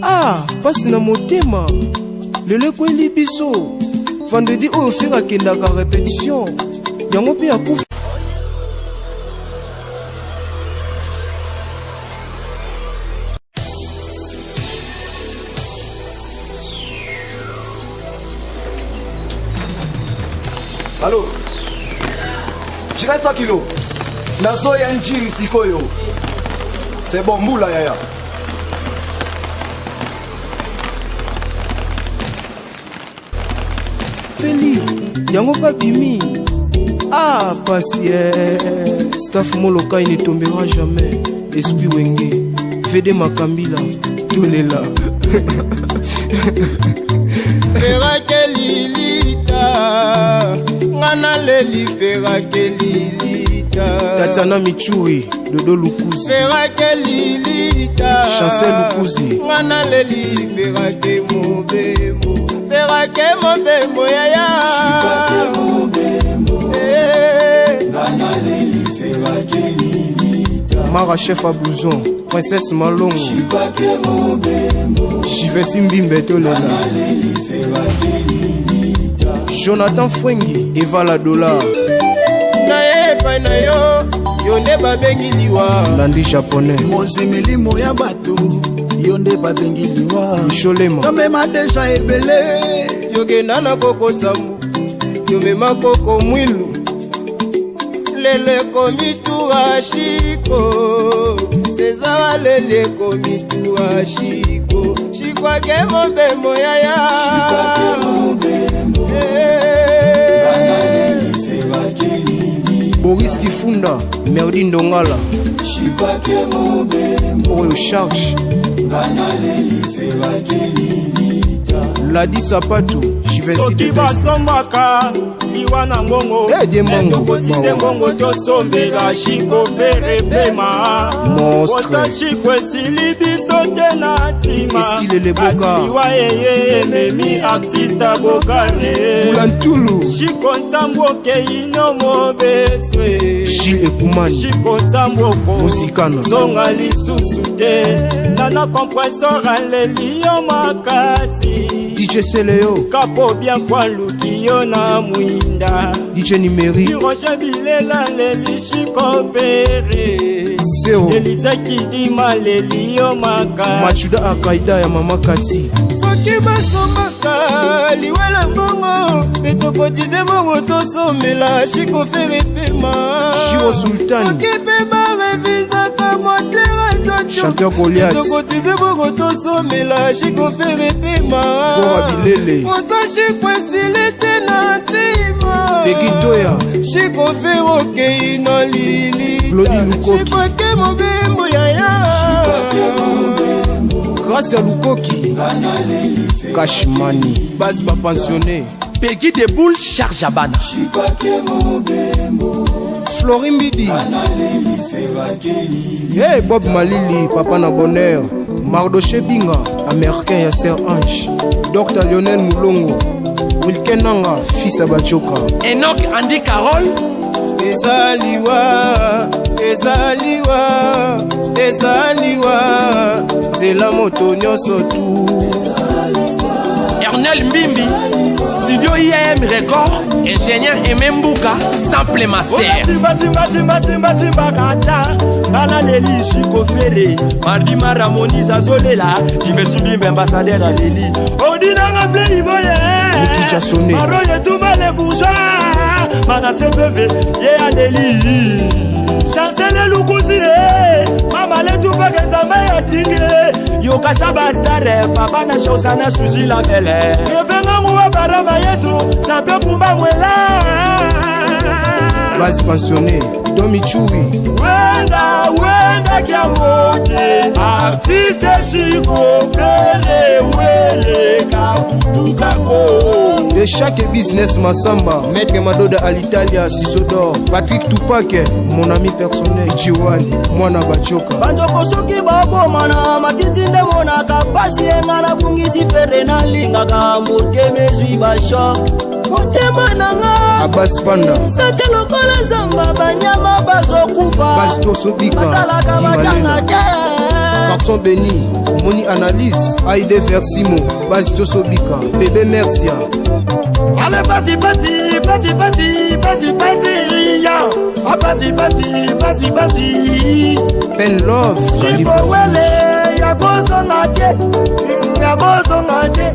Ah, passe na motema. Lelo ko libiso. Vendredi o fera kenda ka répétition. Yango pe akufa. Allô? Je reste 100 kilos. Nazo ya njiri sikoyo. C'est bon, moula yaya. Feli, yango pas bimi. Ah, passie. Staff Moloka, il ne tombera jamais. Esprit Wenge, Fede Makambila, tous les là. Ferake Lilita, Ngana Leli Ferake Lilita. Tatiana Michui, Dodo Lukuzi. Ferake Lilita, Chancel Lukuzi. Ngana Leli Ferake Mobemo. Ferake Mobemo yaya. Ferake Mobemo. Ngana Leli Ferake Lilita. Mara chef à blouson, princesse Malongo. Ferake Mobemo. J'y vais Simbimbe Tolela. Jonathan Fwengi, Eva la dollar. Nae pa na yo, yonde babengi liwa. Landi japonais. Mozimili moya bato, yonde babengi liwa. Micholema. Tomema deja ebele. Yogenda na koko tsambu, yomema koko mwilu. Lele komitura shiko, César lele komitura shiko. Shikwa ke mobemo yaya. Shikwa ke mobemo. Boris Kifunda, Merdi Ndongala. Shikwa ke mobemo. Oyo Charge. Ladi Sapato, Chivensi de Basombaka, Iwana Ngongo, Mongo, Ngongo tosombela Shiko Fere Pema, Monstre, Shiko Silibi Sote na Tima, Eskile le Boka, Asiwaye Memi artista Bokane, Ulantulu, Shiko Ntamboke Ino Mobeswe, Gilles Ekumani, Shiko Ntamboko, Musikana, Zonga Lisussute, Nana Compressor Alelio Makasi. DJ Seleo, Kapo bien kwa Lukiyo na Mwinda, DJ Nimeri, Roche Bilela Leli Shiko Fere, Seo, Elisa Kidima Leli Yomaka, Machuda Akaida ya Mama Kati. Soki basombaka liwela mbongo, betokotize mbongo tosomela Shiko Fere pema. Shiro Sultani, Soki pe barevizaka motera jojo, Chanteur Goliath, betokotize mbongo tosomela Shiko Fere pema. Gora Bilele, Mosa Shiko esilite na ntima, Begitoya, Shiko Fere okei na Lilita, Claudie Lukoki, Shiko ke mobembo yaya. Grâce à Lukoki, Kashmani, base pas pensionné, Peggy de Boule Charjabana, Florim Bidi, Hey Bob Malili, Papa na bonheur, Mardoché Binga, américain Yasser Ange, Dr Lionel Moulongo, Wilken Nanga, fils à Bachoka, Enoch Andy Carole, Ezaliwa, ezaliwa, ezaliwa, zela moto nyonso tu. Ernel Mbimbi, Studio IAM Record, ingénieur Emembuka, Sample Master. Simba kata, Bala Leli Shiko Fere, Mardi Maramoni Zazolela, Jimesubimbe ambassadeur à Leli. Odina nga playboye, Nikija Sonné, Maroye Tumba le bourgeois, Manase Beve, Ye Adeli. Chancel Lukuzi, Mama le Tumba Genzamba Yatinge, Yoka Shabastare, Papa na Shosana Suzy la Belle. Revenga Mouwa Para Maestro, Champion Fumba Mwela. base pensionné, Domi Choui, Wenda Kiamoke, artiste Shiko Fere Wele Kafutu Kako. de chaque business Massamba, Maître Madoda à l'Italia, Sisodor, Patrick Tupac, mon ami personnel, Jiwani, Mwana Bachoka, Banjoko soki babo mana matiti nde mona kapasi engana bungisi fere na linga kamboke mezwi basho motema nanga Abbas Panda, seke lokola zamba banyama bazokufa Basto Sobika, basalaka batanga te garçon béni moni analyse aide versimo basi tosobika bébé merci. Allez, vas-y, vas-y, vas-y, vas-y, vas-y, vas-y, ya. Ah, vas-y, vas-y, vas-y, vas-y. Pen love, Chico wele, ya gozo ngate, ya gozo ngate,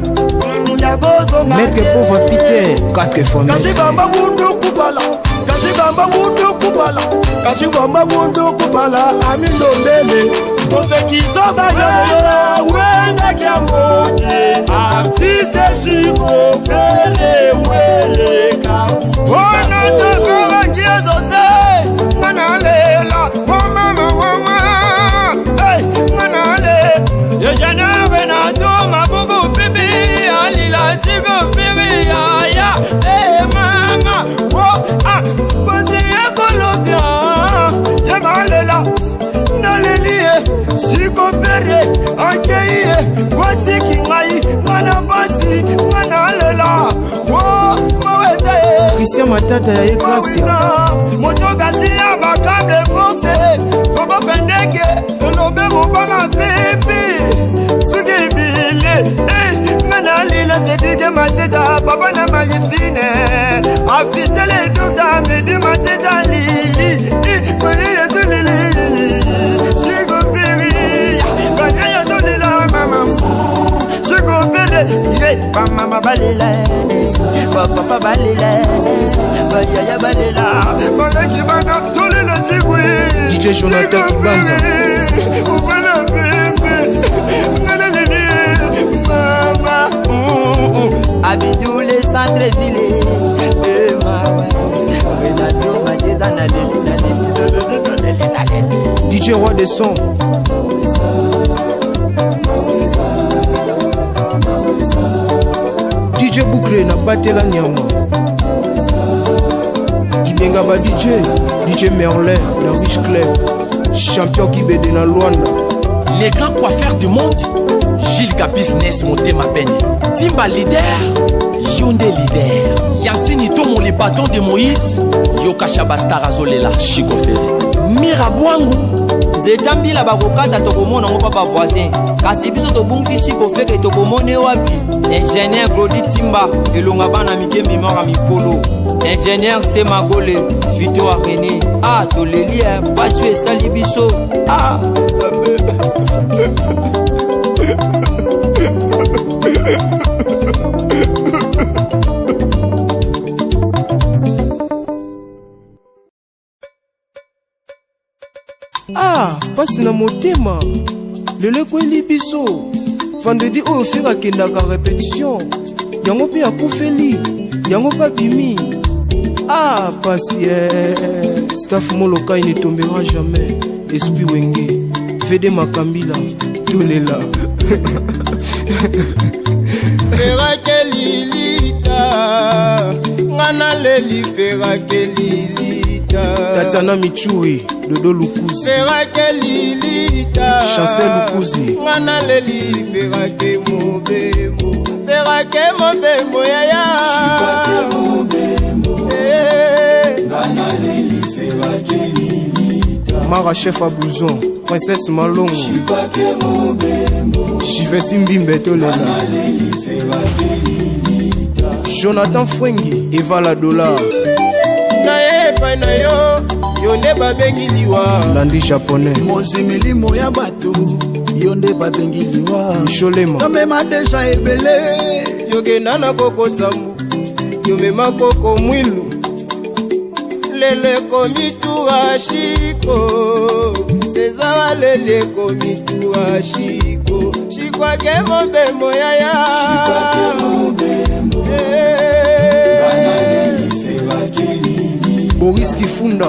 ya gozo ngate. Maître pauvre Peter, 4 fois maître. Kashi bamba wundu kubala, kashi bamba wundu kubala, kashi bamba wundu kubala, amindo mbele. Konsekizo bayo, wenda kiamote, artiste Chico pele wele kafu. Wana takara kiezo se, manalela, mama mama, hey, manale. Ye janave na toma bugu bibi, alila chigo firi ya, hey mama, wo, ah, bozi ya Colombia, ye malela. Chico Ferre, Akeye, Watiki Ngai, Mana Basi, Mana Lela, Oh, Mawete, Christian Matata ya Ekrasia, Motogasi ya bakable force, Foba Pendeke, Nolobe Mobala Pepe, Sugi Bile, Mana Lila Zedige Mateta, Papa na Magifine, Afisele Douda, Medi Mateta Lili, Koye Tulili, Chico Ferre. Mama balela, papa balela, yaya balela, malaki bana tolela chigwe. DJ Jonathan Kibanza. Ubala bembe, nalele mama. Abidou les centres-villes, mama. Renato Madeza nalele. DJ Roi des Sons. DJ Bouclé na batela nyama. Ibenga ba DJ Merlin na Rich Club, champion qui bede na Luanda. Les grands coiffeurs du monde, Gilles Business Motema Peine, Timba leader, Yonde leader, Yassini Tomo les bâtons de Moïse, Yoka Shabastar Azolela, Chico Ferre, Mirabwangu. Zetambila bakokata tokomona ngo papa voisin kasi biso tobungisi Chico Ferre tokomone wapi ingénieur Brody Timba elonga bana mikembi mora mipolo ingénieur Semagole Vito René ah toleli pasio esali biso ah Ah, pasi na motema lelo ekweli biso vendredi oyo fera akendaka répétition yango mpe akufeli yango mpe abimi. Ah, pasi staff Molokai ne tombera jamais. Esprit Wenge Vede Makambila tolela fera kelilita ngana leli fera kelilita Tatiana Michoui Dodo Lukuzi fera kelilita Chancel Lukuzi ngana leli fera ke mobemo fera ke mobemo yaya ngana leli fera kelilita Mara chef à blouson Princesse Malongo Jivesi Mbimbe tolela Jonathan Fwengi Eva la dollar na epai na yo yo nde babengi liwa Landi japonais mozimilimo ya bato yo nde babengi liwa Micholema yomema deja ebele yokenda na koko tsambu yomema koko mwilu lele komitura shiko sezawa lele komitura shiko shikwake mobembo yaya Boris Kifunda